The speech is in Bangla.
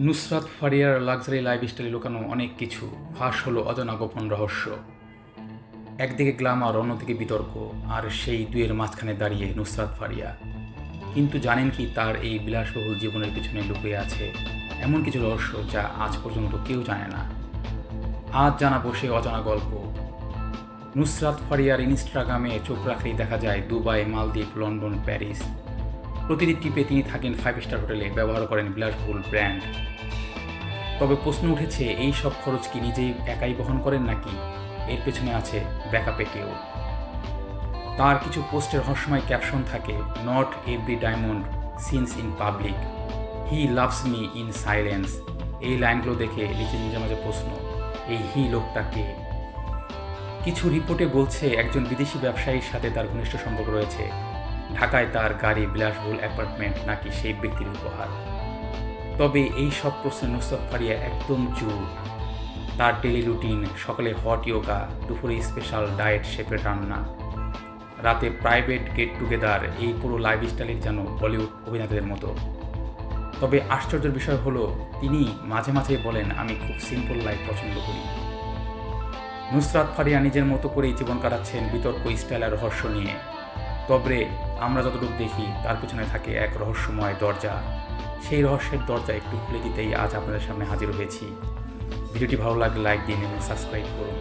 নুসরাত ফারিয়ার লাক্সারি লাইফস্টাইলে লুকানো অনেক কিছু ফাঁস হলো অজানা গোপন রহস্য। একদিকে গ্ল্যামার, অন্যদিকে বিতর্ক, আর সেই দুয়ের মাঝখানে দাঁড়িয়ে নুসরাত ফারিয়া। কিন্তু জানেন কি তার এই বিলাসবহুল জীবনের পিছনে লুকিয়ে আছে এমন কিছু রহস্য যা আজ পর্যন্ত কেউ জানে না। আজ জানা বসে অজানা গল্প। নুসরাত ফারিয়ার ইনস্টাগ্রামে চোখ রাখলেই দেখা যায় দুবাই, মালদ্বীপ, লন্ডন, প্যারিস। প্রতিটি টিপে তিনি থাকেন 5 স্টার হোটেলে, ব্যবহার করেন বিলাসবহুল ব্র্যান্ড। তবে প্রশ্ন উঠেছে, এই সব খরচ কি নিজেই একাই বহন করেন নাকি এর পেছনে আছে ব্যাকআপে কেউ? তার কিছু পোস্টের রহস্যময় ক্যাপশন থাকে, not every diamond shines in public, he loves me in silence. এই লাইনগুলো দেখে নিজের মাঝে প্রশ্ন, এই হি লোকটা কে? কিছু রিপোর্টে বলছে একজন বিদেশি ব্যবসায়ীর সাথে তার ঘনিষ্ঠ সম্পর্ক রয়েছে। ঢাকায় তার গাড়ি, বিলাসবহুল অ্যাপার্টমেন্ট, নাকি সেই ব্যক্তির উপহার? তবে এই সব প্রশ্নে নুসরাত ফারিয়া একদম চুপ। তার ডেলি রুটিন, সকালে হট ইয়োগা, দুপুরে স্পেশাল ডায়েট শেপের রান্না, রাতে প্রাইভেট গেট টুগেদার, এই পুরো লাইফস্টাইলের যেন বলিউড অভিনেতাদের মতো। তবে আশ্চর্যের বিষয় হলো, তিনি মাঝে মাঝে বলেন, আমি খুব সিম্পল লাইফ পছন্দ করি। নুসরাত ফারিয়া নিজের মতো করেই জীবন কাটাচ্ছেন বিতর্ক, স্টাইল আর রহস্য নিয়ে। তবে আমরা যতটুকু দেখি তার পেছনে থাকে এক রহস্যময় দরজা। সেই রহস্যের দরজা একটু খুলে দিতেই আজ আপনাদের সামনে হাজির হয়েছি। ভিডিওটি ভালো লাগলে লাইক দিন এবং সাবস্ক্রাইব করুন।